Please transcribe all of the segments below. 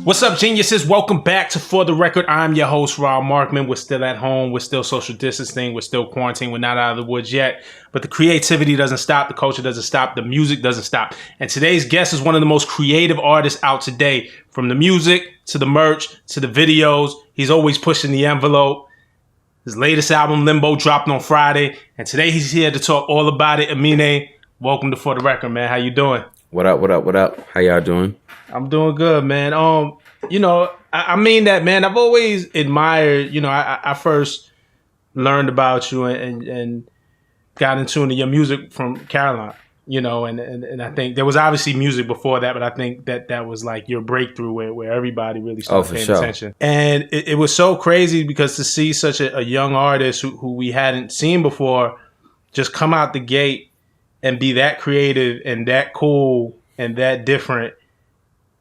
What's up, geniuses? Welcome back to For the Record. I'm your host, Markman. We're still at home. We're still social distancing. We're still quarantined. We're not out of the woods yet. But the creativity doesn't stop. The culture doesn't stop. The music doesn't stop. And today's guest is one of the most creative artists out today. From the music to the merch to the videos, he's always pushing the envelope. His latest album, Limbo, dropped on Friday. And today he's here to talk all about it. Aminé, welcome to For the Record, man. How you doing? What up? How y'all doing? I'm doing good, man. I mean that, man. I've always admired, I first learned about you and got into your music from Caroline, and I think there was obviously music before that, but I think that was like your breakthrough where everybody really started paying attention. And it was so crazy because to see such a young artist who we hadn't seen before just come out the gate and be that creative and that cool and that different,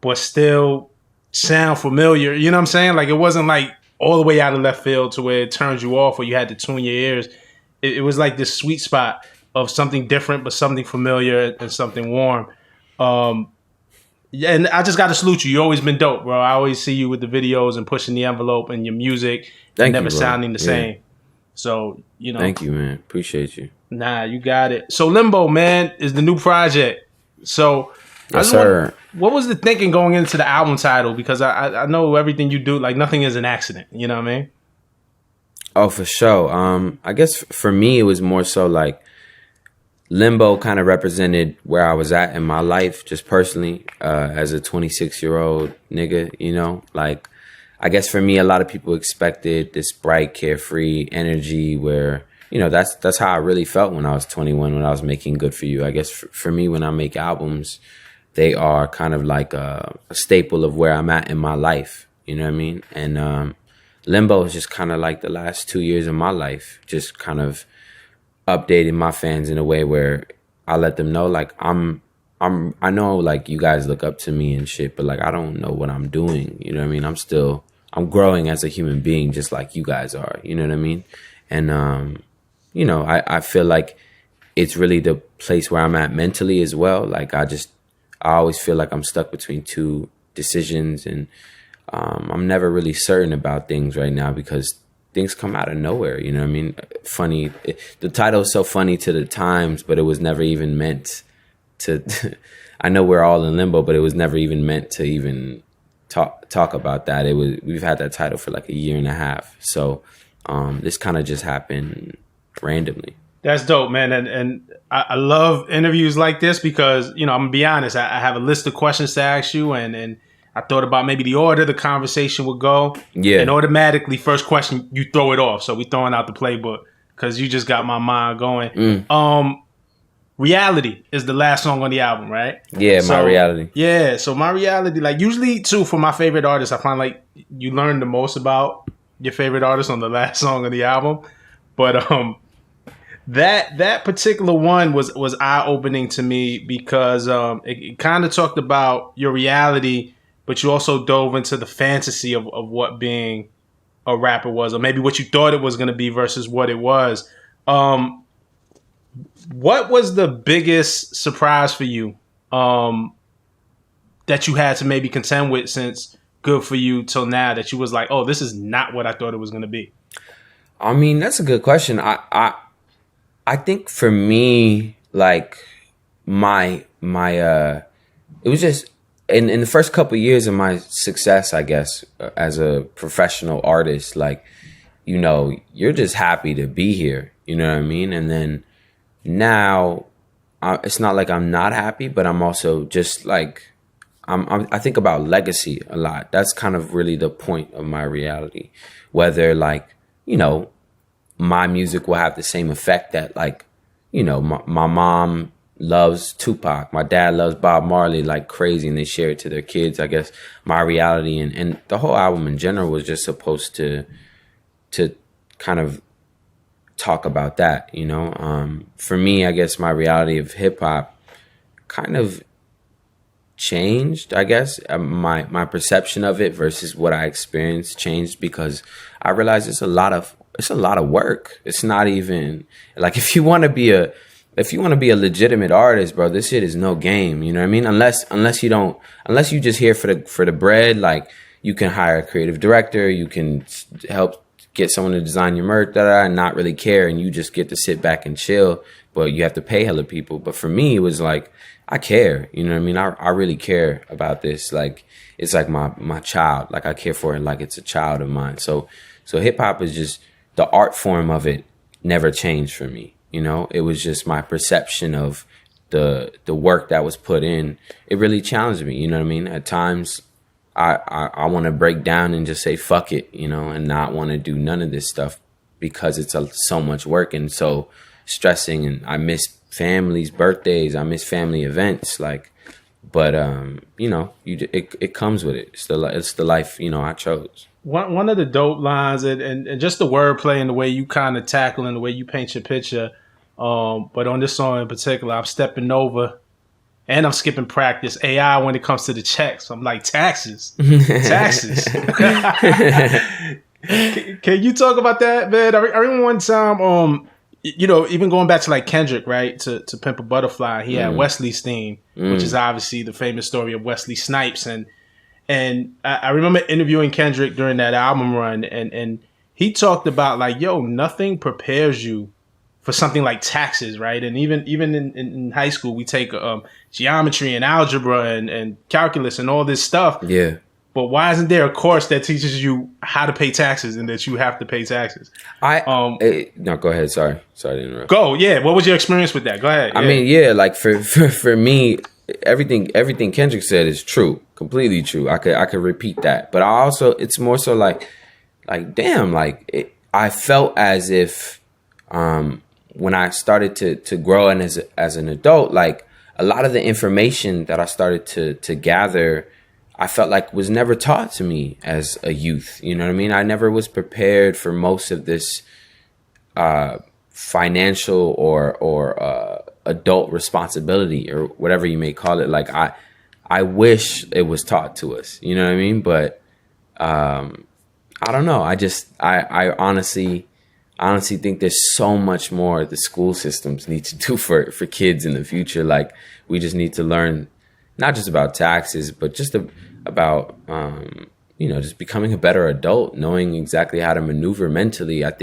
but still sound familiar. You know what I'm saying? Like, it wasn't like all the way out of left field to where it turns you off or you had to tune your ears. It was like this sweet spot of something different, but something familiar and something warm. And I just got to salute you. You've always been dope, bro. I always see you with the videos and pushing the envelope and your music never sounding the same. So, Thank you, man. Appreciate you. Nah, you got it. So Limbo, man, is the new project. So yes, sir. What was the thinking going into the album title? Because I know everything you do, like nothing is an accident. You know what I mean? Oh, for sure. I guess for me, it was more so like Limbo kind of represented where I was at in my life, just personally, as a 26-year-old nigga, like, I guess for me, a lot of people expected this bright, carefree energy where, that's how I really felt when I was 21, when I was making Good For You. I guess for me, when I make albums, they are kind of like a staple of where I'm at in my life. You know what I mean? And Limbo is just kind of like the last 2 years of my life, just kind of updating my fans in a way where I let them know, like, I know, like, you guys look up to me and shit, but, like, I don't know what I'm doing. You know what I mean? I'm growing as a human being just like you guys are. You know what I mean? And, I feel like it's really the place where I'm at mentally as well. Like, I always feel like I'm stuck between two decisions, and I'm never really certain about things right now because things come out of nowhere. You know what I mean? Funny. The title is so funny to the times, but it was never even meant to. I know we're all in limbo, but it was never even meant to even talk about that. We've had that title for like a year and a half. So this kind of just happened randomly. That's dope, man. And I love interviews like this because, I'm going to be honest, I have a list of questions to ask you, and I thought about maybe the order the conversation would go. Yeah. And automatically, first question, you throw it off. So we throwing out the playbook because you just got my mind going. Reality is the last song on the album, right? Yeah, My Reality. Yeah, so My Reality, like, usually, too, for my favorite artists, I find like you learn the most about your favorite artist on the last song of the album. But that particular one was eye-opening to me because it kind of talked about your reality, but you also dove into the fantasy of what being a rapper was, or maybe what you thought it was going to be versus what it was. What was the biggest surprise for you that you had to maybe contend with since Good For You till now, that you was like, oh, this is not what I thought it was going to be? I mean, that's a good question. I think for me, like, my it was just in the first couple of years of my success, I guess, as a professional artist, like, you're just happy to be here. You know what I mean? And then now it's not like I'm not happy, but I'm also just like, I think about legacy a lot. That's kind of really the point of My Reality, whether, like, my music will have the same effect that, like, my mom loves Tupac, my dad loves Bob Marley like crazy, and they share it to their kids. I guess My Reality and the whole album in general was just supposed to kind of talk about that, For me, I guess My Reality of hip hop kind of changed, I guess. My perception of it versus what I experienced changed because I realized it's a lot of work. It's not even like, if you want to be a if you want to be a legitimate artist, bro, this shit is no game. You know what I mean? Unless you just here for the bread, like you can hire a creative director, you can help get someone to design your merch, and not really care, and you just get to sit back and chill. But you have to pay hella people. But for me, it was like, I care. You know what I mean? I really care about this. Like, it's like my child. Like, I care for it like it's a child of mine. So hip hop is just, the art form of it never changed for me. You know, it was just my perception of the work that was put in. It really challenged me. You know what I mean? At times, I want to break down and just say fuck it, you know, and not want to do none of this stuff because it's so much work and so stressing, and I miss families' birthdays, I miss family events, like. But you know, it comes with it. It's the life, you know, I chose. One of the dope lines and just the wordplay and the way you kind of tackle and the way you paint your picture. But on this song in particular, I'm stepping over and I'm skipping practice. AI when it comes to the checks. I'm like, taxes. Taxes. Can you talk about that, man? I remember one time, you know, even going back to like Kendrick, right? To Pimp a Butterfly, he had Wesley's theme, which is obviously the famous story of Wesley Snipes. And I remember interviewing Kendrick during that album run, and he talked about like, yo, nothing prepares you for something like taxes, right? And even in high school, we take geometry and algebra and calculus and all this stuff. Yeah. But why isn't there a course that teaches you how to pay taxes and that you have to pay taxes? No, go ahead. Sorry to interrupt. Go, yeah. What was your experience with that? Go ahead. I mean, yeah, like for me, everything Kendrick said is true, completely true. I could repeat that, but I also, it's more so like damn, like I felt as if when I started to grow and as an adult, like a lot of the information that I started to gather, I felt like was never taught to me as a youth. You know what I mean? I never was prepared for most of this financial or adult responsibility or whatever you may call it. Like I wish it was taught to us. You know what I mean? But I don't know. I honestly think there's so much more the school systems need to do for kids in the future. Like, we just need to learn not just about taxes, but just about, you know, just becoming a better adult, knowing exactly how to maneuver mentally. I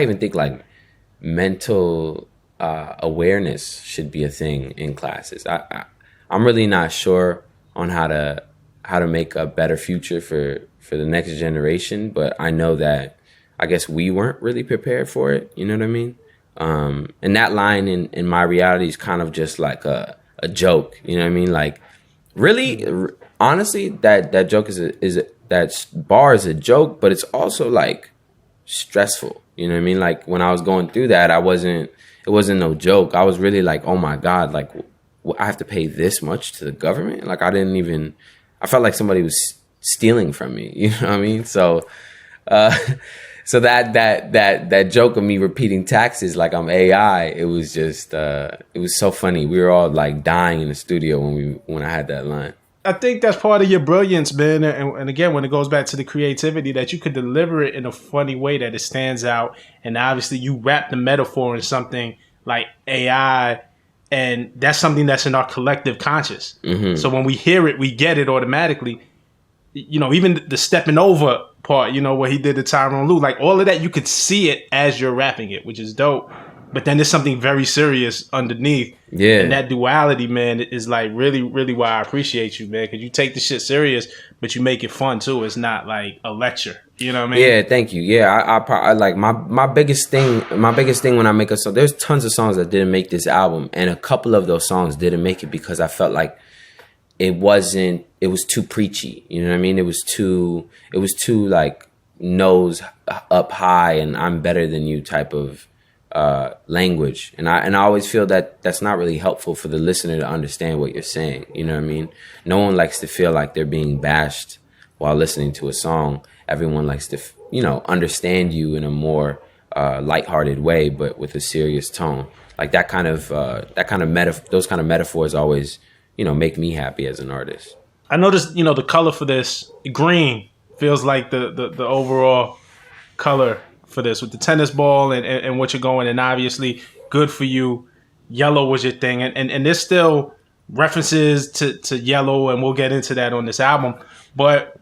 even think like mental awareness should be a thing in classes. I'm really not sure on how to make a better future for the next generation, but I know that I guess we weren't really prepared for it. You know what I mean? And that line in my reality is kind of just like a joke. You know what I mean? Like, really, honestly, that joke that bar is a joke, but it's also like stressful. You know what I mean? Like, when I was going through that, it wasn't no joke. I was really like, oh my God, like, I have to pay this much to the government? Like, I felt like somebody was stealing from me. You know what I mean? So, so that joke of me repeating taxes like I'm AI, it was just, it was so funny. We were all like dying in the studio when I had that line. I think that's part of your brilliance, man. And again, when it goes back to the creativity, that you could deliver it in a funny way that it stands out. And obviously you wrap the metaphor in something like AI, and that's something that's in our collective conscious. Mm-hmm. So when we hear it, we get it automatically. You know, even the stepping over part, you know, where he did the Tyrone Lou, like all of that, you could see it as you're rapping it, which is dope. But then there's something very serious underneath. Yeah. And that duality, man, is like really, really why I appreciate you, man. Because you take the shit serious, but you make it fun too. It's not like a lecture. You know what I mean? Yeah, thank you. Yeah, I like my biggest thing when I make a song, there's tons of songs that didn't make this album. And a couple of those songs didn't make it because I felt like it was too preachy. You know what I mean? It was too like nose up high and I'm better than you type of language. And I always feel that that's not really helpful for the listener to understand what you're saying. You know what I mean? No one likes to feel like they're being bashed while listening to a song. Everyone likes to, you know, understand you in a more lighthearted way, but with a serious tone. Like those kind of metaphors always, you know, make me happy as an artist. I noticed, you know, the color for this, green, feels like the overall color for this with the tennis ball and what you're going. And obviously good for you Yellow was your thing, and there's still references to Yellow, and we'll get into that on this album. But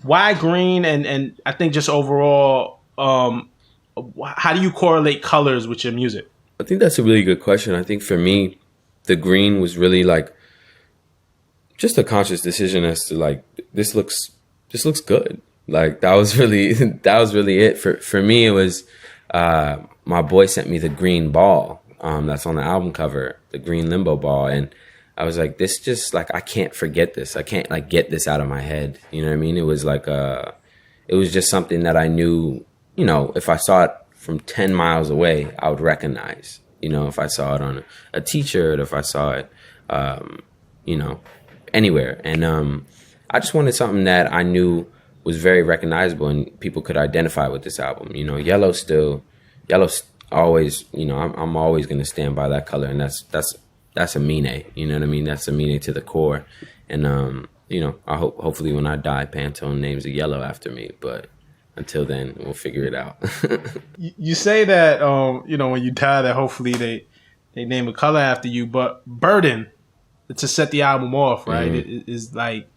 why green? And I think just overall, how do you correlate colors with your music? I think that's a really good question. I think for me, the green was really like just a conscious decision as to like this looks good. Like that was really it. For me, it was my boy sent me the green ball that's on the album cover, the green limbo ball, and I was like, this just like I can't forget this. I can't like get this out of my head. You know what I mean? It was like it was just something that I knew. You know, if I saw it from 10 miles away, I would recognize. You know, if I saw it on a t-shirt, if I saw it, you know, anywhere, and I just wanted something that I knew was very recognizable and people could identify with this album. You know, yellow's always, you know, I'm always going to stand by that color. And that's Aminé, you know what I mean? That's Aminé to the core. And, you know, hopefully when I die, Pantone names a yellow after me. But until then, we'll figure it out. You say that, you know, when you die, that hopefully they name a color after you. But Burden, to set the album off, right, is like,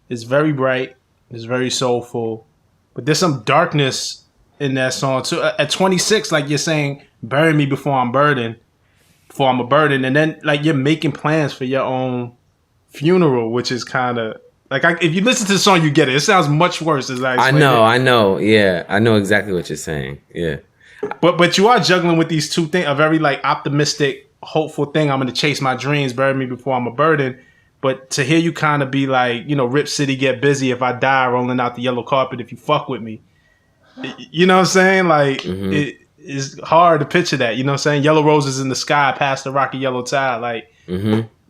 it's very bright. It's very soulful, but there's some darkness in that song too. At 26, like you're saying, bury me before I'm a burden, and then like you're making plans for your own funeral, which is kind of like if you listen to the song, you get it. It sounds much worse. As I know, yeah, I know exactly what you're saying, yeah. But you are juggling with these two things, a very like optimistic, hopeful thing. I'm gonna chase my dreams, bury me before I'm a burden. But to hear you kind of be like, you know, Rip City, get busy. If I die, rolling out the yellow carpet. If you fuck with me, you know what I'm saying? Like, It is hard to picture that. You know what I'm saying? Yellow roses in the sky, past the rocky yellow tide. Like,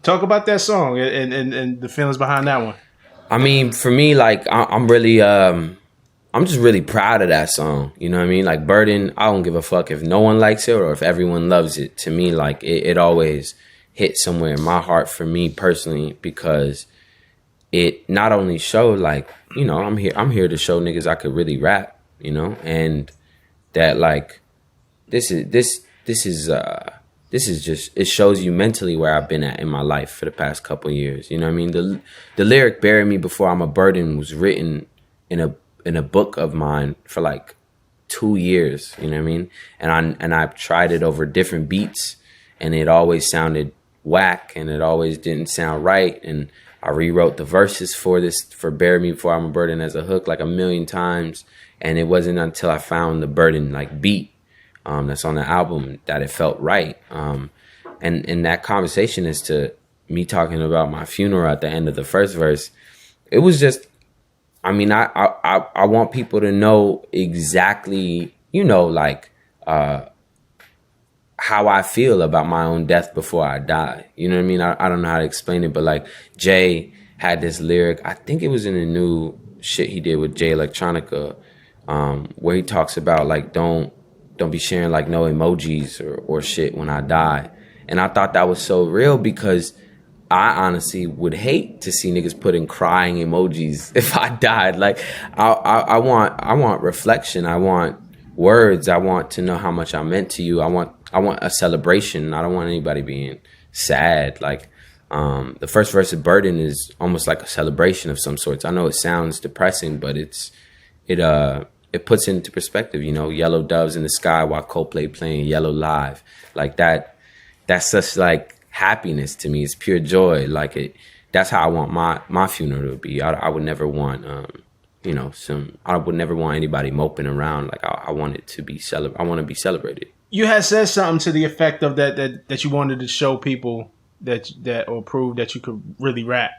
talk about that song and the feelings behind that one. I mean, for me, like, I'm really, I'm just really proud of that song. You know what I mean? Like, Burden, I don't give a fuck if no one likes it or if everyone loves it. To me, like, it always hit somewhere in my heart for me personally, because it not only showed like, you know, I'm here to show niggas I could really rap, you know, and that like this is just, it shows you mentally where I've been at in my life for the past couple of years. You know what I mean? The lyric "Bury Me Before I'm a Burden" was written in a book of mine for like 2 years, you know what I mean? And I've tried it over different beats, and it always sounded whack, and it always didn't sound right. And I rewrote the verses for "Bury Me Before I'm a Burden" as a hook like 1,000,000 times, and it wasn't until I found the Burden like beat that's on the album that it felt right. And that conversation is to me talking about my funeral at the end of the first verse. It was just, I mean, I want people to know exactly, you know, like how I feel about my own death before I die. You know what I mean? I don't know how to explain it, but like Jay had this lyric, I think it was in the new shit he did with Jay Electronica, where he talks about like, don't be sharing like no emojis or shit when I die. And I thought that was so real, because I honestly would hate to see niggas putting crying emojis if I died. Like I want reflection. I want words. I want to know how much I meant to you. I want a celebration. I don't want anybody being sad. Like the first verse of Burden is almost like a celebration of some sorts. I know it sounds depressing, but it puts it into perspective. You know, yellow doves in the sky while Coldplay playing Yellow live. Like that's such like happiness to me. It's pure joy. Like that's how I want my funeral to be. I would never want you know, I would never want anybody moping around. Like I want it to be I want to be celebrated. You had said something to the effect of that you wanted to show people that or prove that you could really rap.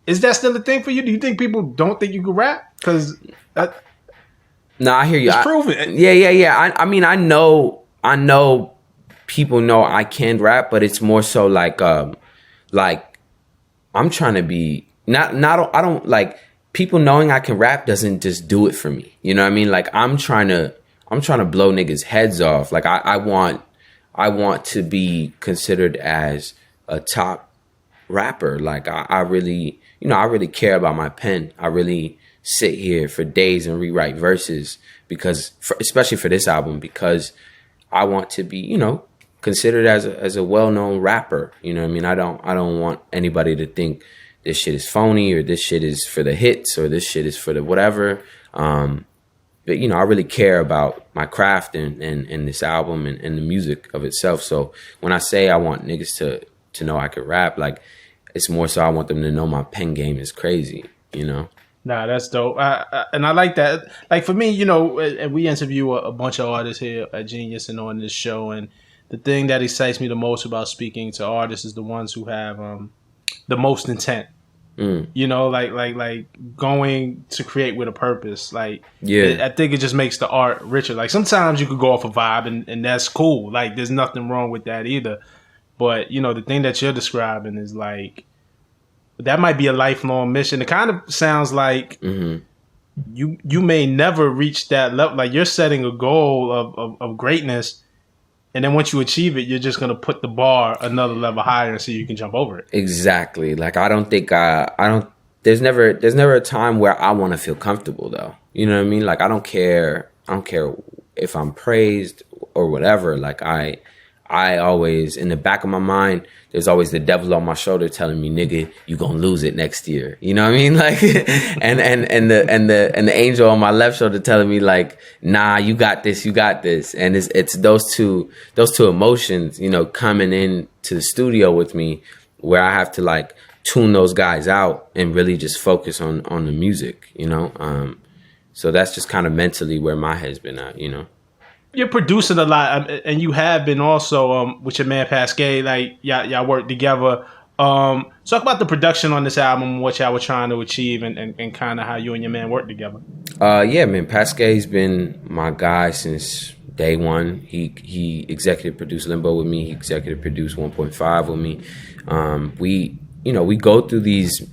Is that still a thing for you? Do you think people don't think you can rap? Because no, I hear you. It's proven. Yeah. I mean, I know people know I can rap, but it's more so like I'm trying to be not. I don't like people knowing I can rap doesn't just do it for me. You know what I mean? Like I'm trying to blow niggas' heads off. Like I want to be considered as a top rapper. Like I really, you know, I really care about my pen. I really sit here for days and rewrite verses especially for this album, because I want to be, you know, considered as a well-known rapper. You know what I mean? I don't want anybody to think this shit is phony or this shit is for the hits or this shit is for the whatever. But, you know, I really care about my craft and this album and the music of itself. So when I say I want niggas to know I could rap, like, it's more so I want them to know my pen game is crazy, you know? Nah, that's dope. And I like that. Like, for me, you know, and we interview a bunch of artists here at Genius and on this show. And the thing that excites me the most about speaking to artists is the ones who have the most intent. You know, like going to create with a purpose. Like, I think it just makes the art richer. Like, sometimes you could go off a vibe and that's cool. Like, there's nothing wrong with that either. But, you know, the thing that you're describing is like, that might be a lifelong mission. It kind of sounds like you may never reach that level. Like, you're setting a goal of greatness. And then once you achieve it, you're just going to put the bar another level higher so you can jump over it. Exactly. Like, I don't think there's never a time where I want to feel comfortable though. You know what I mean? Like, I don't care if I'm praised or whatever. Like, I always, in the back of my mind, there's always the devil on my shoulder telling me, nigga, you gonna lose it next year. You know what I mean? Like, and the angel on my left shoulder telling me, like, nah, you got this. And it's those two emotions, you know, coming in to the studio with me, where I have to, like, tune those guys out and really just focus on the music, you know? So that's just kind of mentally where my head's been at, you know? You're producing a lot, and you have been also with your man Pascal. Like, y'all work together. Talk about the production on this album, what y'all were trying to achieve, and kind of how you and your man work together. Yeah, man, Pascal's been my guy since day one. He executive produced Limbo with me. He executive produced 1.5 with me. We go through these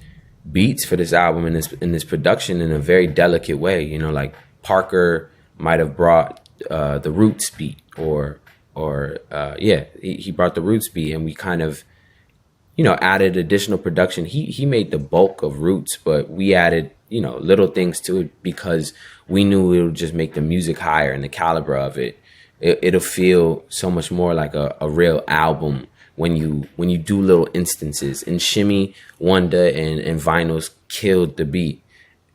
beats for this album and this production in a very delicate way. You know, like Parker might have brought the Roots beat or he brought the Roots beat, and we kind of, you know, added additional production. He made the bulk of Roots, but we added, you know, little things to it because we knew it would just make the music higher and the caliber of it'll feel so much more like a real album when you do little instances. And Shimmy, Wanda, and Vinyls killed the beat,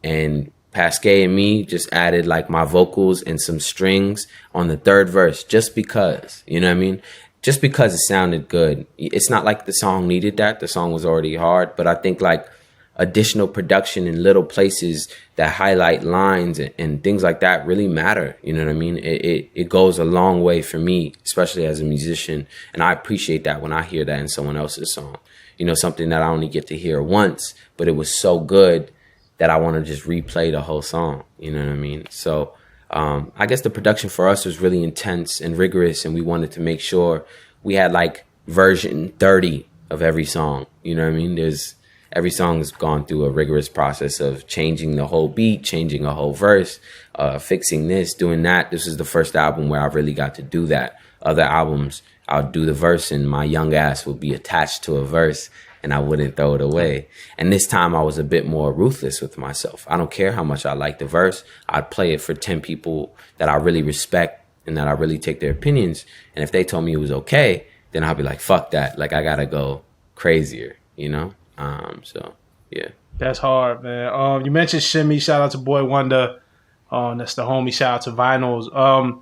and Pascal and me just added, like, my vocals and some strings on the third verse just because, you know what I mean? Just because it sounded good. It's not like the song needed that. The song was already hard, but I think, like, additional production in little places that highlight lines and things like that really matter. You know what I mean? It goes a long way for me, especially as a musician. And I appreciate that when I hear that in someone else's song. You know, something that I only get to hear once, but it was so good that I want to just replay the whole song. You know what I mean? So I guess the production for us was really intense and rigorous, and we wanted to make sure we had, like, version 30 of every song. You know what I mean? Every song has gone through a rigorous process of changing the whole beat, changing a whole verse, fixing this, doing that. This is the first album where I really got to do that. Other albums, I'll do the verse and my young ass will be attached to a verse and I wouldn't throw it away. And this time I was a bit more ruthless with myself. I don't care how much I like the verse. I'd play it for 10 people that I really respect and that I really take their opinions. And if they told me it was okay, then I'll be like, fuck that. Like, I gotta go crazier, you know? So, yeah. That's hard, man. You mentioned Shimmy. Shout out to Boy Wonder. That's the homie. Shout out to Vinyls.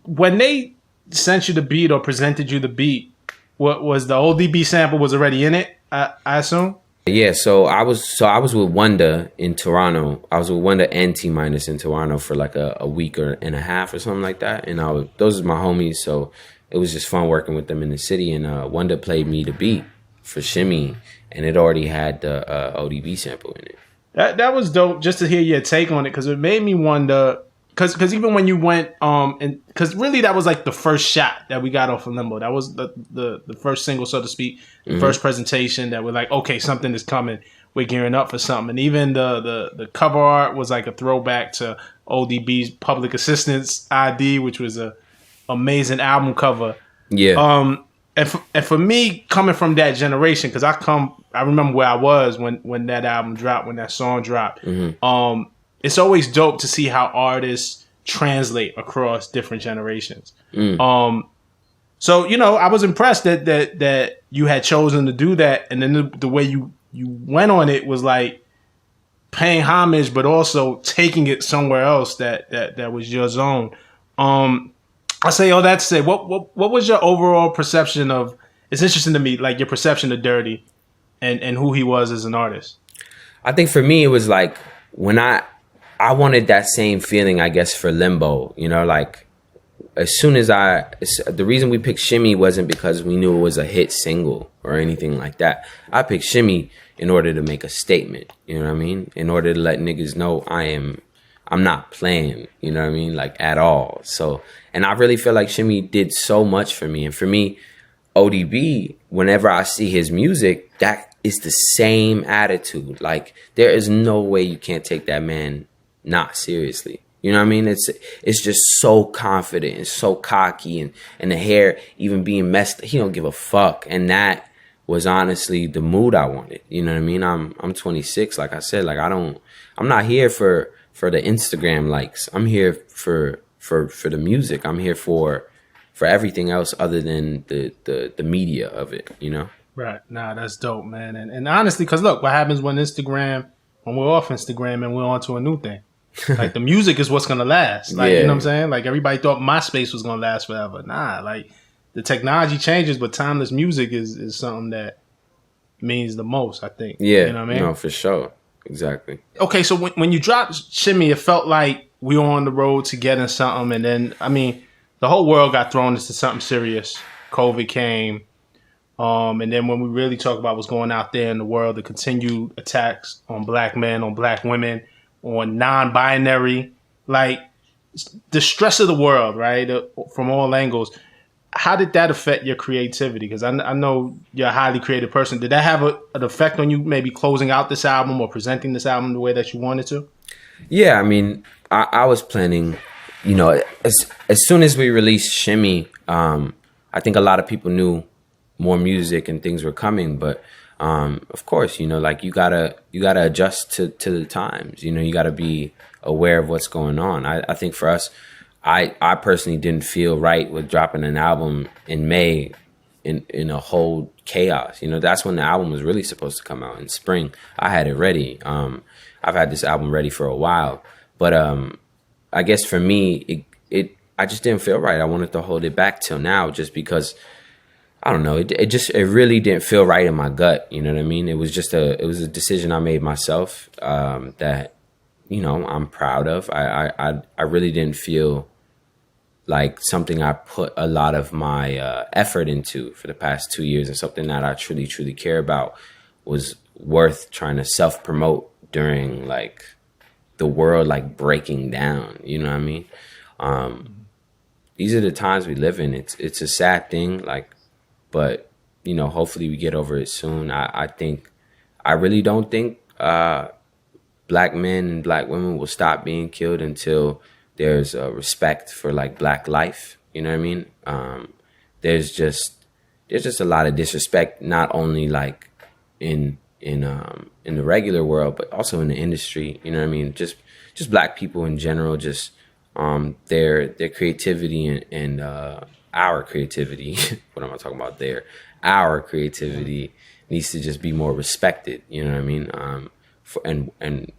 When they sent you the beat or presented you the beat, what was the ODB sample was already in it, I assume? Yeah, so I was with Wanda in Toronto. I was with Wanda and T Minus in Toronto for like a week and a half or something like that. And those are my homies, so it was just fun working with them in the city. And Wanda played me the beat for Shimmy, and it already had the ODB sample in it. That was dope just to hear your take on it, because it made me wonder. Because even when you went, and because really that was like the first shot that we got off of Limbo. That was the first single, so to speak, the first presentation that we're like, okay, something is coming. We're gearing up for something. And even the cover art was like a throwback to ODB's Public Assistance ID, which was a amazing album cover. Yeah. And for me, coming from that generation, because I remember where I was when that album dropped, when that song dropped. It's always dope to see how artists translate across different generations. So, I was impressed that you had chosen to do that, and then the way you went on it was like paying homage, but also taking it somewhere else that was your zone. I say all that to say, what was your overall perception of? It's interesting to me, like your perception of Dirty, and who he was as an artist. I think for me, it was like when I wanted that same feeling, I guess, for Limbo. Like as soon as the reason we picked Shimmy wasn't because we knew it was a hit single or anything like that. I picked Shimmy in order to make a statement, you know what I mean? In order to let niggas know I'm not playing, you know what I mean? Like at all. So, and I really feel like Shimmy did so much for me. And for me, ODB, whenever I see his music, that is the same attitude. Like there is no way you can't take that man not seriously. You know what I mean? It's just so confident and so cocky, and the hair even being messed, he don't give a fuck. And that was honestly the mood I wanted. You know what I mean? I'm 26, like I said, like I'm not here for the Instagram likes. I'm here for the music. I'm here for everything else other than the media of it, Right. Nah, that's dope, man. And honestly, because look, what happens when we're off Instagram and we're on to a new thing? Like the music is what's gonna last. Like, you know what I'm saying? Like everybody thought MySpace was gonna last forever. Nah, like the technology changes, but timeless music is something that means the most, I think. Yeah. You know what I mean? No, for sure. Exactly. Okay, so when you dropped Shimmy, it felt like we were on the road to getting something, and then the whole world got thrown into something serious. COVID came. And then when we really talk about what's going out there in the world, the continued attacks on black men, on black women, on non-binary, like the stress of the world, right? From all angles. How did that affect your creativity? Because I know you're a highly creative person. Did that have an effect on you maybe closing out this album or presenting this album the way that you wanted to? Yeah, I was planning, as soon as we released Shimmy, I think a lot of people knew more music and things were coming, but of course, like you gotta adjust to the times. You gotta be aware of what's going on. I think for us, I personally didn't feel right with dropping an album in May in a whole chaos. That's when the album was really supposed to come out in spring. I had it ready. I've had this album ready for a while, but I guess for me, I just didn't feel right. I wanted to hold it back till now, just because. I don't know. It really didn't feel right in my gut. You know what I mean? It was a decision I made myself that, I'm proud of. I really didn't feel like something I put a lot of my effort into for the past 2 years, and something that I truly, truly care about was worth trying to self-promote during like the world like breaking down. You know what I mean? These are the times we live in. It's a sad thing. Like. But, hopefully we get over it soon. I really don't think black men and black women will stop being killed until there's respect for like black life. You know what I mean? There's just a lot of disrespect, not only like in the regular world, but also in the industry. You know what I mean? Just black people in general, just their creativity and our creativity. What am I talking about there? Our creativity needs to just be more respected. You know what I mean? And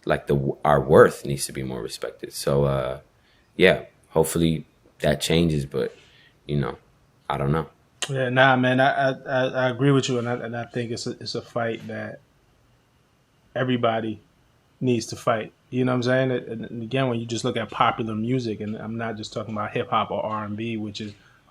like our worth needs to be more respected. So yeah, hopefully that changes. But I don't know. Yeah, nah, man. I agree with you, and I think it's a fight that everybody needs to fight. You know what I'm saying? And again, when you just look at popular music, and I'm not just talking about hip hop or R&B, which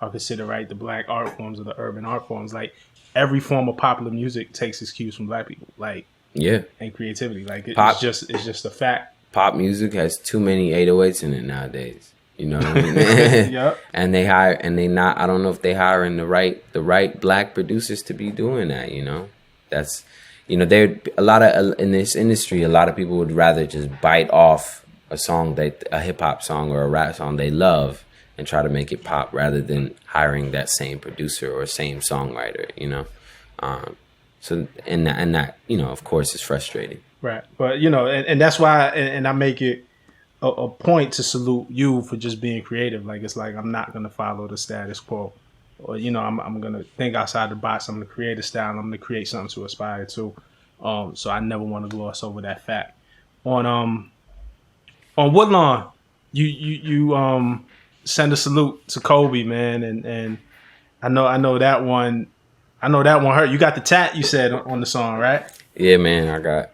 are considered right the black art forms or the urban art forms. Like every form of popular music takes its cues from black people. Like and creativity. Like it's just a fact. Pop music has too many 808s in it nowadays. You know what I mean? Yep. And I don't know if they hiring the right black producers to be doing that. That's. There a lot of in this industry, a lot of people would rather just bite off a hip hop song or a rap song they love and try to make it pop, rather than hiring that same producer or same songwriter. So and that of course is frustrating. Right, but and that's why, and I make it a point to salute you for just being creative. Like it's like I'm not gonna follow the status quo. or I'm gonna think outside the box. I'm gonna create a style. I'm gonna create something to aspire to. So I never want to gloss over that fact. On Woodlawn, you send a salute to Kobe, man, and I know that one. I know that one hurt. You got the tat you said on the song, right? Yeah, man, I got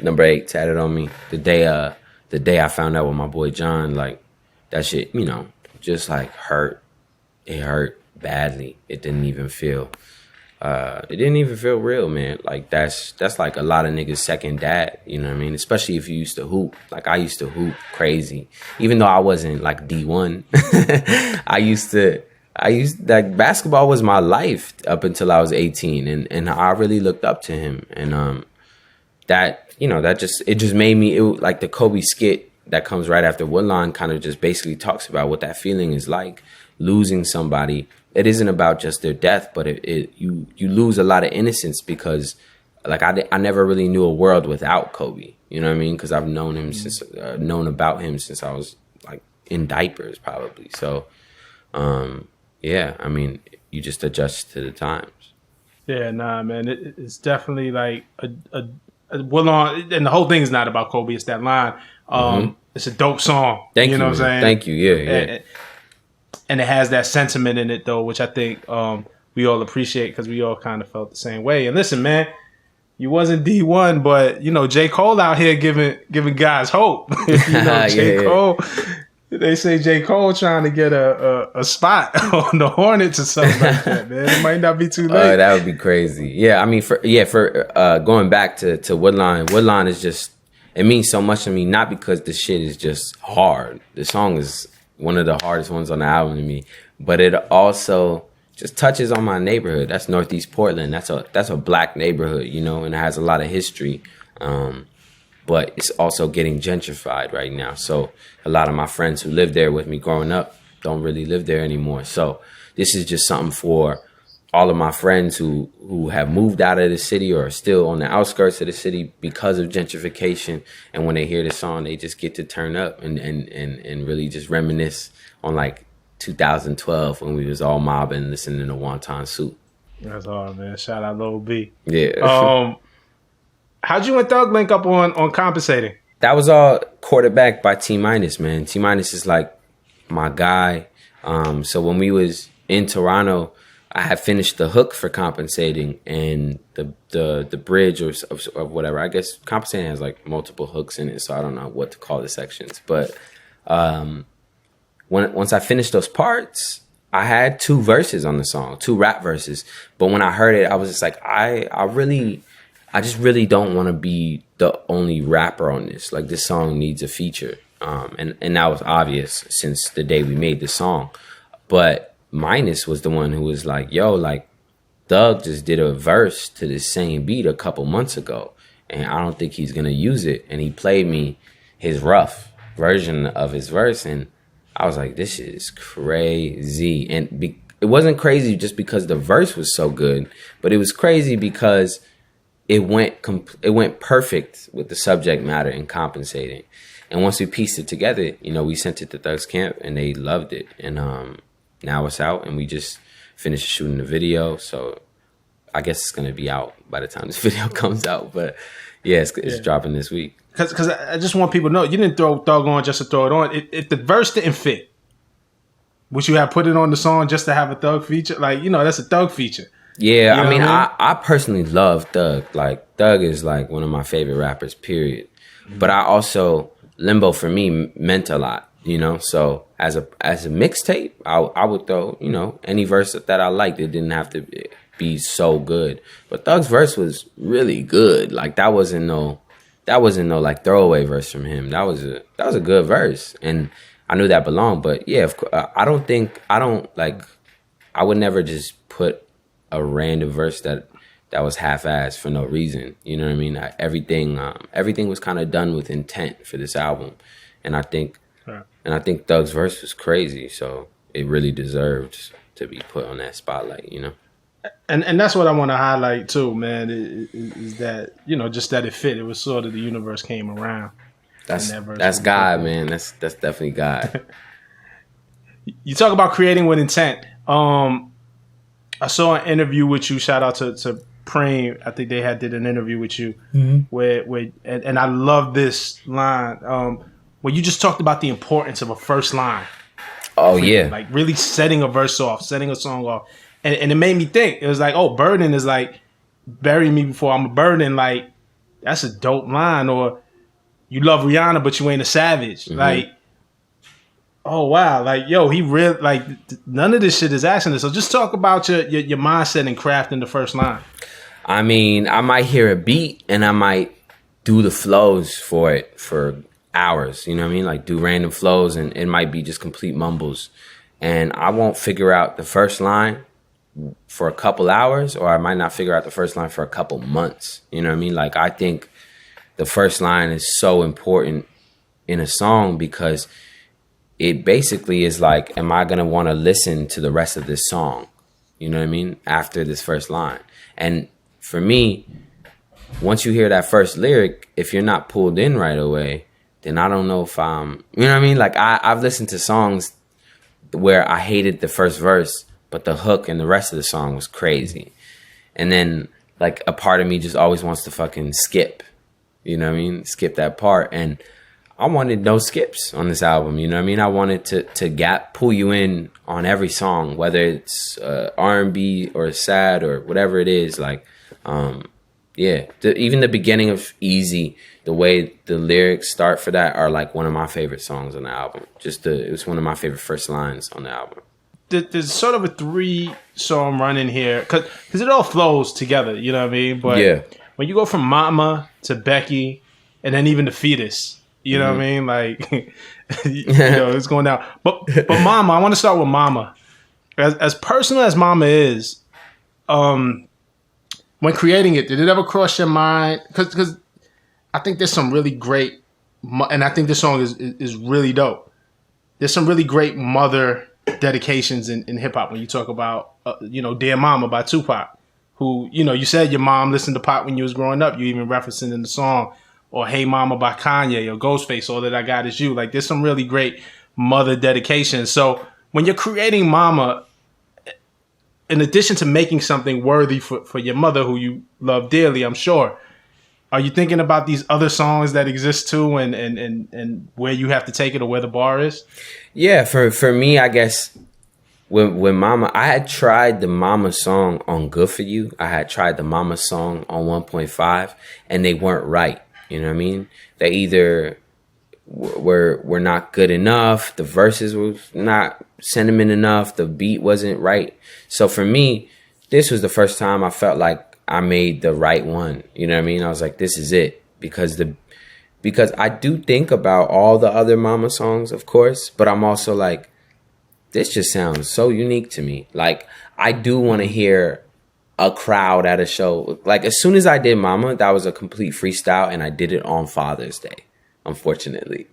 number 8 tatted on me the day I found out with my boy John. Like that shit, just like hurt. It hurt badly. It didn't even feel real, man. Like that's like a lot of niggas' second dad, you know what I mean? Especially if you used to hoop. Like I used to hoop crazy. Even though I wasn't like D1. I used like basketball was my life up until I was 18 and I really looked up to him. And that just made me like the Kobe skit that comes right after Woodlawn kind of just basically talks about what that feeling is like, losing somebody. It isn't about just their death, but you lose a lot of innocence because like I never really knew a world without Kobe. You know what I mean? Because I've known him known about him since I was like in diapers probably. So yeah, I mean, you just adjust to the times. Yeah, nah, man. It's definitely like a Woodlawn, and the whole thing is not about Kobe. It's that line. It's a dope song. Thank you, know what I'm saying? Thank you. Yeah. And it has that sentiment in it, though, which I think we all appreciate because we all kind of felt the same way. And listen, man, you wasn't D1, but, J. Cole out here giving guys hope. J. Cole, they say J. Cole trying to get a spot on the Hornets or something like that, man. It might not be too late. That would be crazy. Yeah, I mean, for going back to Woodlawn is just, it means so much to me, not because the shit is just hard. The song is one of the hardest ones on the album to me, but it also just touches on my neighborhood. That's Northeast Portland. That's a black neighborhood, and it has a lot of history. But it's also getting gentrified right now. So a lot of my friends who lived there with me growing up don't really live there anymore. So this is just something for all of my friends who have moved out of the city or are still on the outskirts of the city because of gentrification. And when they hear the song, they just get to turn up and really just reminisce on like 2012 when we was all mobbing, listening to Wonton Soup. That's hard, man. Shout out Lil B. Yeah. How'd you and Thug link up on Compensating? That was all quarterbacked by T Minus, man. T Minus is like my guy. So when we was in Toronto, I had finished the hook for Compensating and the bridge or whatever. I guess Compensating has like multiple hooks in it, so I don't know what to call the sections. But once I finished those parts, I had 2 verses on the song, 2 rap verses. But when I heard it, I was just like, I just really don't want to be the only rapper on this. Like this song needs a feature. And that was obvious since the day we made the song. But Minus was the one who was like, yo, like Thug just did a verse to this same beat a couple months ago. And I don't think he's going to use it. And he played me his rough version of his verse. And I was like, this shit is crazy. And it wasn't crazy just because the verse was so good, but it was crazy because it went perfect with the subject matter and Compensating. And once we pieced it together, we sent it to Thug's camp and they loved it. And now it's out and we just finished shooting the video. So I guess it's going to be out by the time this video comes out. But yeah, it's dropping this week. Because I just want people to know, you didn't throw Thug on just to throw it on. If the verse didn't fit, would you have put it on the song just to have a Thug feature? Like, that's a Thug feature. Yeah, I mean, I personally love Thug. Like, Thug is like one of my favorite rappers, period. Mm-hmm. But I also, Limbo for me meant a lot, So as a mixtape, I would throw, any verse that I liked. It didn't have to be so good. But Thug's verse was really good. Like, that wasn't no like throwaway verse from him. That was a good verse. And I knew that belonged. But yeah, I would never just put a random verse that was half-assed for no reason. You know what I mean? Everything was kind of done with intent for this album, and I think Thug's verse was crazy, so it really deserved to be put on that spotlight. And that's what I want to highlight too, man. Is that just that it fit. It was sort of the universe came around. That's God, man. That's definitely God. You talk about creating with intent. I saw an interview with you. Shout out to Preem. I think they did an interview with you where and I love this line where you just talked about the importance of a first line. Oh yeah, like really setting a verse off, setting a song off, and it made me think. It was like, oh, burden is like bury me before I'm a burden. Like that's a dope line. Or you love Rihanna but you ain't a savage. Like. Oh wow! Like yo, he really like none of this shit is accident. So just talk about your mindset and crafting the first line. I mean, I might hear a beat and I might do the flows for it for hours. You know what I mean? Like do random flows and it might be just complete mumbles, and I won't figure out the first line for a couple hours, or I might not figure out the first line for a couple months. You know what I mean? Like I think the first line is so important in a song because it basically is like, am I going to want to listen to the rest of this song? You know what I mean? After this first line. And for me, once you hear that first lyric, if you're not pulled in right away, then I don't know if I'm, you know what I mean? Like I've listened to songs where I hated the first verse, but the hook and the rest of the song was crazy. And then like a part of me just always wants to fucking skip, you know what I mean? Skip that part. And I wanted no skips on this album, you know what I mean? I wanted to pull you in on every song, whether it's R&B or sad or whatever it is. Like, even the beginning of Easy, the way the lyrics start for that are like one of my favorite songs on the album. It was one of my favorite first lines on the album. There's sort of a 3-song run in here because it all flows together, you know what I mean? But when you go from Mama to Becky and then even to Fetus, you know what I mean? Like, it's going down. But Mama, I want to start with Mama. As personal as Mama is, when creating it, did it ever cross your mind? Because I think there's some really great, and I think this song is really dope. There's some really great mother dedications in hip hop when you talk about, Dear Mama by Tupac, who, you said your mom listened to Pop when you was growing up. You even referenced it in the song. Or Hey Mama by Kanye, or Ghostface, All That I Got Is You. Like, there's some really great mother dedications. So when you're creating Mama, in addition to making something worthy for your mother, who you love dearly, I'm sure, are you thinking about these other songs that exist too, and where you have to take it or where the bar is? Yeah, for me, I guess when Mama, I had tried the Mama song on Good For You. I had tried the Mama song on 1.5, and they weren't right. You know what I mean? They either were not good enough, the verses was not sentiment enough, the beat wasn't right. So for me, this was the first time I felt like I made the right one. You know what I mean? I was like, this is it. Because I do think about all the other Mama songs, of course, but I'm also like, this just sounds so unique to me. Like, I do want to hear a crowd at a show. Like, as soon as I did Mama, that was a complete freestyle, and I did it on Father's Day, unfortunately.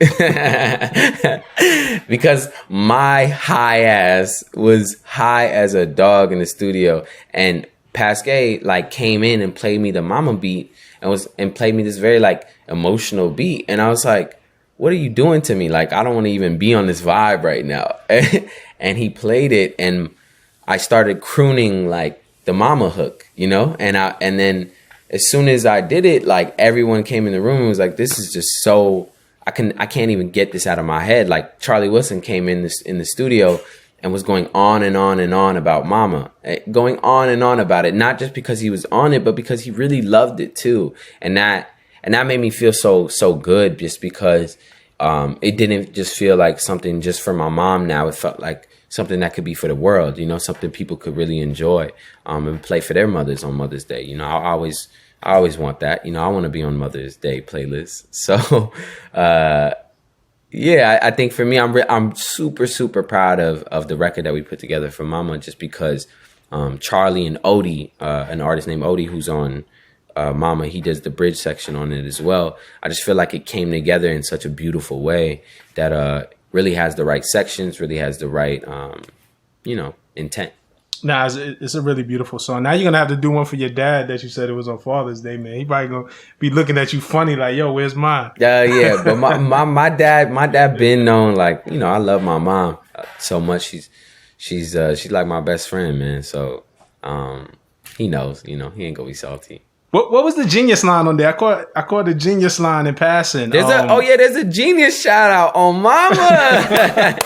Because my high ass was high as a dog in the studio, and Pasquale like came in and played me the Mama beat and played me this very like emotional beat, and I was like, what are you doing to me? Like, I don't want to even be on this vibe right now. And he played it, and I started crooning like the Mama hook, and then as soon as I did it, like everyone came in the room and was like, this is just so, I can't even get this out of my head. Like Charlie Wilson came in the studio and was going on and on and on about Mama, going on and on about it, not just because he was on it, but because he really loved it too. And that made me feel so good, just because it didn't just feel like something just for my mom now. It felt like something that could be for the world, something people could really enjoy and play for their mothers on Mother's Day. I always want that. I want to be on Mother's Day playlists. So, I think for me, I'm super, super proud of the record that we put together for Mama, just because Charlie and Odie, an artist named Odie who's on Mama, he does the bridge section on it as well. I just feel like it came together in such a beautiful way that really has the right sections, really has the right, intent. Nah, it's a really beautiful song. Now you're going to have to do one for your dad that you said it was on Father's Day, man. He probably going to be looking at you funny like, yo, where's mine? Yeah, but my dad been known, like, I love my mom so much. She's like my best friend, man. So He knows, he ain't gonna be salty. What was the genius line on there? I caught the genius line in passing. There's a genius shout out on Mama.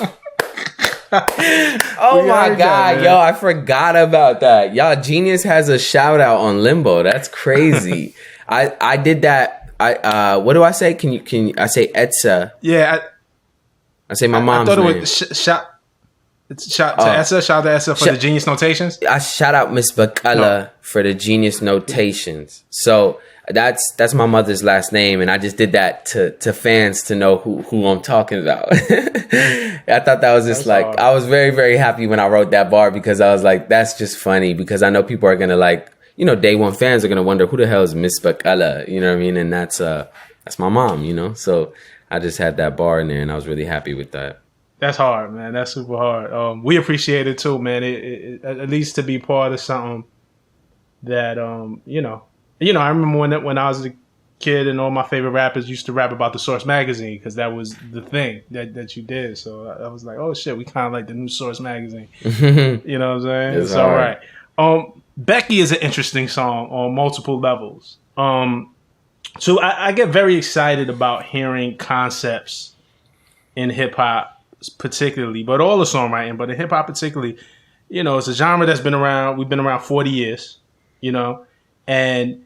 Oh my God, yo, I forgot about that. Y'all, Genius has a shout out on Limbo. That's crazy. I did that. What do I say? Can you I say Etsa? Yeah, I say my mom's I thought name. It was shout to Essa. Shout out to Essa for the genius notations. I shout out Miss Bakala for the genius notations. So that's my mother's last name, and I just did that to fans to know who I'm talking about. I thought that was just hard. I was very, very happy when I wrote that bar, because I was like, that's just funny, because I know people are gonna day one fans are gonna wonder who the hell is Miss Bakala, you know what I mean? And that's my mom, So I just had that bar in there, and I was really happy with that. That's hard, man. That's super hard. We appreciate it too, man. It at least to be part of something that I remember when I was a kid and all my favorite rappers used to rap about the Source magazine, because that was the thing that you did. So I was like, oh shit, we kind of like the new Source magazine. You know what I'm saying? It's all right. Becky is an interesting song on multiple levels. So I get very excited about hearing concepts in hip hop, particularly, but all the songwriting, but in hip hop particularly, it's a genre that's been around. We've been around 40 years, and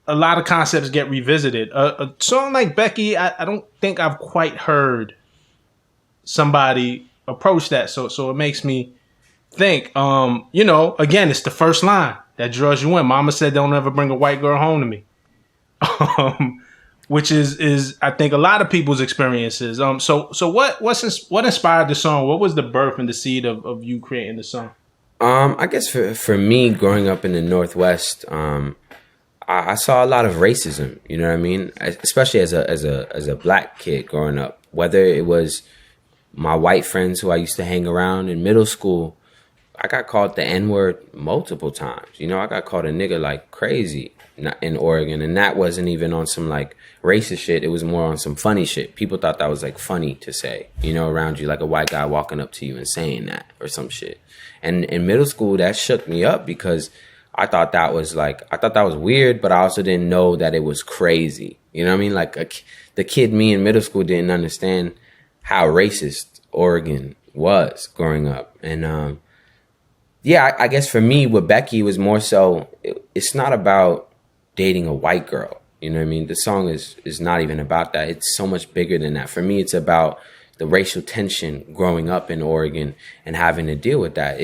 a lot of concepts get revisited. A song like Becky, I don't think I've quite heard somebody approach that. So it makes me think, again, it's the first line that draws you in. Mama said, "Don't ever bring a white girl home to me." Which is I think a lot of people's experiences. So what inspired the song? What was the birth and the seed of you creating the song? I guess for me, growing up in the Northwest, I saw a lot of racism. You know what I mean? Especially as a black kid growing up. Whether it was my white friends who I used to hang around in middle school, I got called the N-word multiple times. I got called a nigga like crazy in Oregon, and that wasn't even on some like racist shit. It was more on some funny shit. People thought that was like funny to say, around you, like a white guy walking up to you and saying that or some shit. And in middle school, that shook me up, because I thought that was weird, but I also didn't know that it was crazy. You know what I mean? Like the kid me in middle school didn't understand how racist Oregon was growing up. And I guess for me with Becky was more so, it's not about dating a white girl. You know what I mean? The song is not even about that. It's so much bigger than that. For me, it's about the racial tension growing up in Oregon and having to deal with that.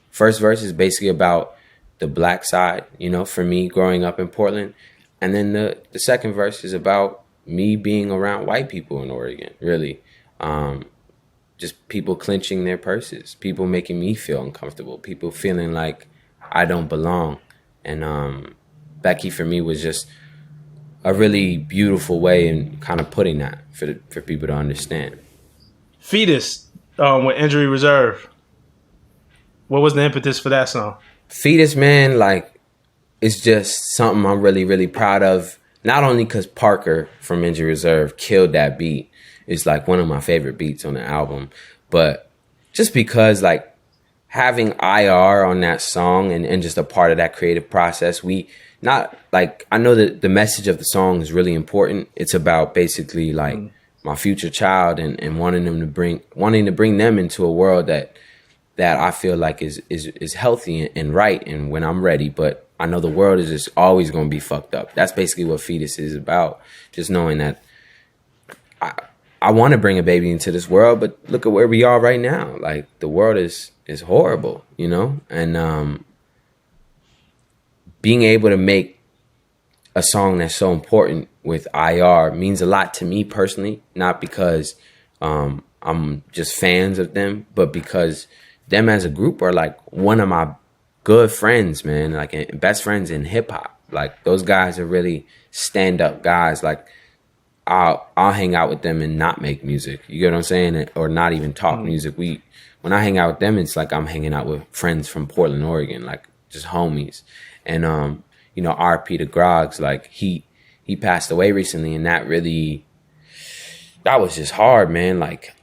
First verse is basically about the black side, for me growing up in Portland. And then the second verse is about me being around white people in Oregon, really. Just people clenching their purses, people making me feel uncomfortable, people feeling like I don't belong. And Becky for me was just a really beautiful way in kind of putting that for people to understand. Fetus with Injury Reserve. What was the impetus for that song? Fetus, man, like, it's just something I'm really, really proud of. Not only because Parker from Injury Reserve killed that beat. It's like one of my favorite beats on the album. But just because like having IR on that song and just a part of that creative process, I know that the message of the song is really important. It's about basically like my future child and wanting to bring them into a world that I feel like is healthy and right, and when I'm ready. But I know the world is just always going to be fucked up. That's basically what Fetus is about. Just knowing that I want to bring a baby into this world, but look at where we are right now. Like, the world is horrible, and being able to make a song that's so important with IR means a lot to me personally, not because I'm just fans of them, but because them as a group are like one of my good friends, man, like best friends in hip hop. Like, those guys are really stand up guys. Like, I'll hang out with them and not make music. You get what I'm saying? Or not even talk music. When I hang out with them, it's like I'm hanging out with friends from Portland, Oregon, like just homies. And RP to Groggs, like he passed away recently, and that was just hard, man. Like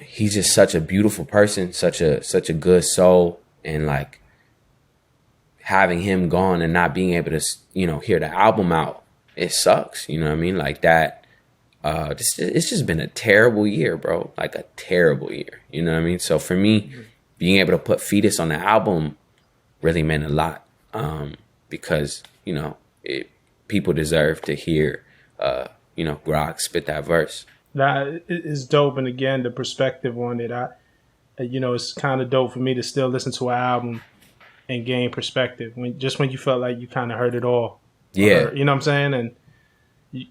he's just such a beautiful person, such a good soul, and like having him gone and not being able to, you know, hear the album out, it sucks. You know what I mean? Like that. It's just been a terrible year, bro. Like a terrible year. You know what I mean? So for me, being able to put Fetus on the album really meant a lot, because, you know, people deserve to hear, you know, Grog spit that verse. Nah, it's dope. And again, the perspective on it, you know, it's kind of dope for me to still listen to an album and gain perspective when you felt like you kind of heard it all. Yeah. You know what I'm saying? And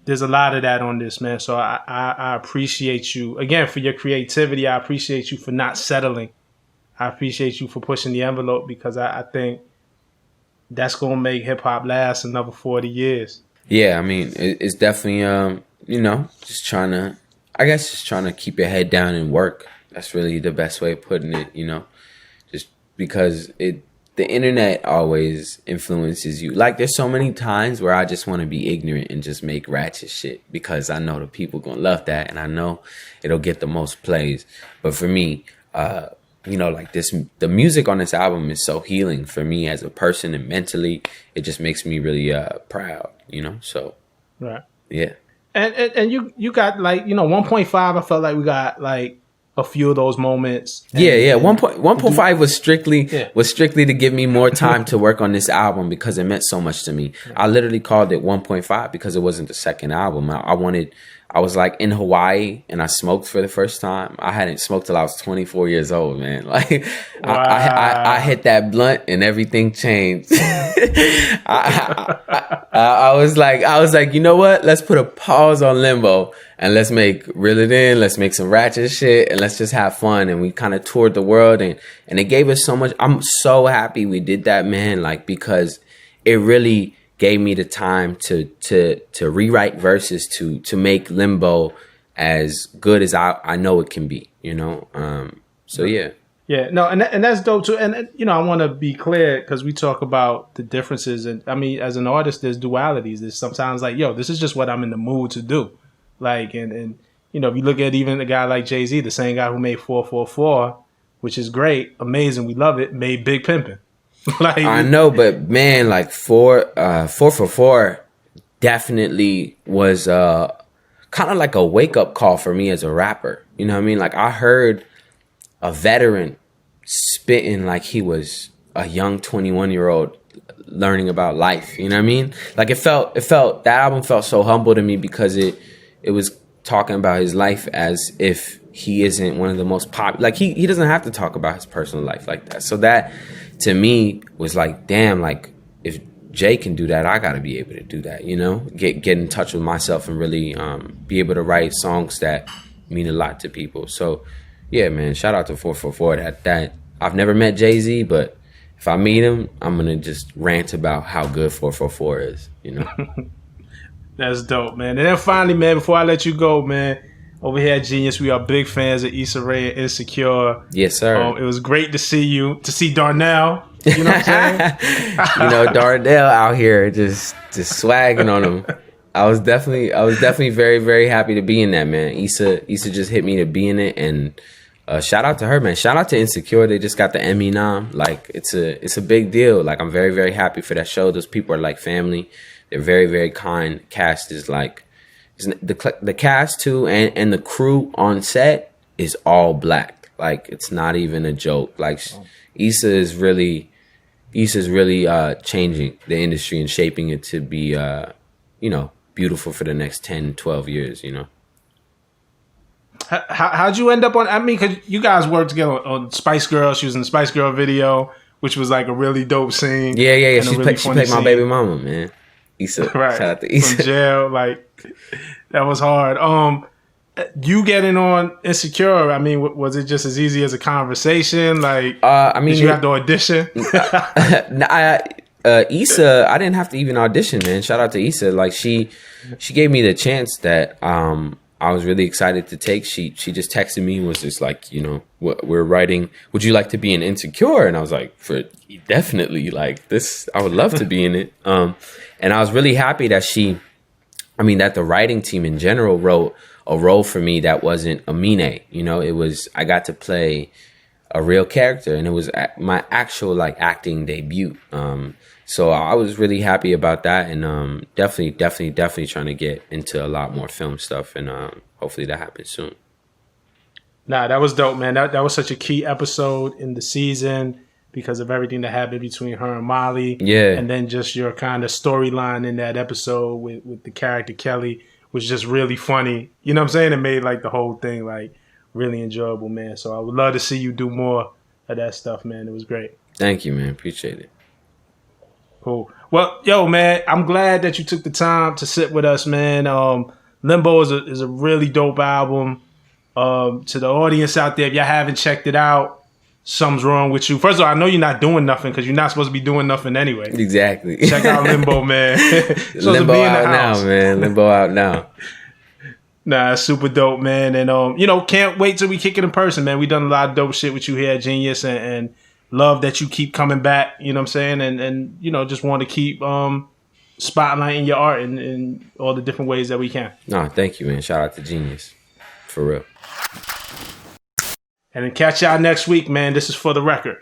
there's a lot of that on this, man. So I appreciate you again for your creativity. I appreciate you for not settling. I appreciate you for pushing the envelope, because I think that's going to make hip hop last another 40 years. Yeah. I mean, it's definitely, you know, just trying to keep your head down and work. That's really the best way of putting it, you know, just because the internet always influences you. Like, there's so many times where I just want to be ignorant and just make ratchet shit, because I know the people gonna love that, and I know it'll get the most plays. But for me, you know, like the music on this album is so healing for me as a person, and mentally, it just makes me really proud, you know. So, right, yeah. And you got, like, you know, 1.5. I felt like we got like a few of those moments. Yeah. 1.5 was strictly to give me more time to work on this album, because it meant so much to me. I literally called it 1.5 because it wasn't the second album. I was like in Hawaii and I smoked for the first time. I hadn't smoked till I was 24 years old, man. Like, wow. I hit that blunt and everything changed. I was like, you know what? Let's put a pause on Limbo and let's reel it in. Let's make some ratchet shit and let's just have fun. And we kind of toured the world and it gave us so much. I'm so happy we did that, man. Like, because it really gave me the time to rewrite verses to make Limbo as good as I know it can be, you know? So yeah. Yeah, no, and that's dope too. And you know, I want to be clear, because we talk about the differences, and I mean, as an artist, there's dualities. There's sometimes like, yo, this is just what I'm in the mood to do. Like, and you know, if you look at even a guy like Jay-Z, the same guy who made 444, which is great, amazing, we love it, made Big Pimpin'. Like, I know, but man, like 444 definitely was kind of like a wake up call for me as a rapper. You know what I mean? Like, I heard a veteran spitting like he was a young 21-year-old learning about life. You know what I mean? Like, that album felt so humble to me, because it was talking about his life as if he isn't one of the most popular. Like, he doesn't have to talk about his personal life like that. So that, to me, was like, damn, like, if Jay can do that, I got to be able to do that, you know? Get in touch with myself and really be able to write songs that mean a lot to people. So, yeah, man, shout out to 444. That I've never met Jay-Z, but if I meet him, I'm going to just rant about how good 444 is, you know? That's dope, man. And then finally, man, before I let you go, man, over here at Genius, we are big fans of Issa Rae Insecure. Yes, sir. It was great to see Darnell. You know what I'm saying? You know, Darnell out here just swagging on him. I was definitely very, very happy to be in that, man. Issa just hit me to be in it, and shout out to her, man. Shout out to Insecure. They just got the Emmy nom. Like, it's a big deal. Like, I'm very, very happy for that show. Those people are like family. They're very, very kind. Cast is like, the cast too, and the crew on set is all black. Like, it's not even a joke. Like, Issa's really changing the industry and shaping it to be, you know, beautiful for the next 10, 12 years, you know. How'd you end up on, I mean, because you guys worked together on Spice Girl. She was in the Spice Girl video, which was like a really dope scene. Yeah. She played my baby mama, man. Issa. Right. Shout out to Issa. From jail, like, that was hard. You getting on Insecure, I mean, was it just as easy as a conversation? Like, I mean, did you have to audition? Issa, I didn't have to even audition, man. Shout out to Issa. Like, she gave me the chance that I was really excited to take. She just texted me and was just like, you know, we're writing, would you like to be in Insecure? And I was like, definitely, like, this, I would love to be in it. And I was really happy that that the writing team in general wrote a role for me that wasn't Aminé. You know, I got to play a real character, and it was my actual like acting debut. So I was really happy about that, and definitely trying to get into a lot more film stuff, and hopefully that happens soon. Nah, that was dope, man. That was such a key episode in the season because of everything that happened between her and Molly. Yeah. And then just your kind of storyline in that episode with the character Kelly was just really funny. You know what I'm saying? It made like the whole thing like really enjoyable, man. So I would love to see you do more of that stuff, man. It was great. Thank you, man. Appreciate it. Cool. Well, yo, man, I'm glad that you took the time to sit with us, man. Limbo is a really dope album. To the audience out there, if y'all haven't checked it out, something's wrong with you. First of all, I know you're not doing nothing because you're not supposed to be doing nothing anyway. Exactly. Check out Limbo, man. Limbo out now, man. Limbo out now. Nah, super dope, man. And can't wait till we kick it in person, man. We done a lot of dope shit with you here at Genius, and love that you keep coming back. You know what I'm saying? And just want to keep spotlighting your art in all the different ways that we can. No, thank you, man. Shout out to Genius, for real. And then catch y'all next week, man. This is For the Record.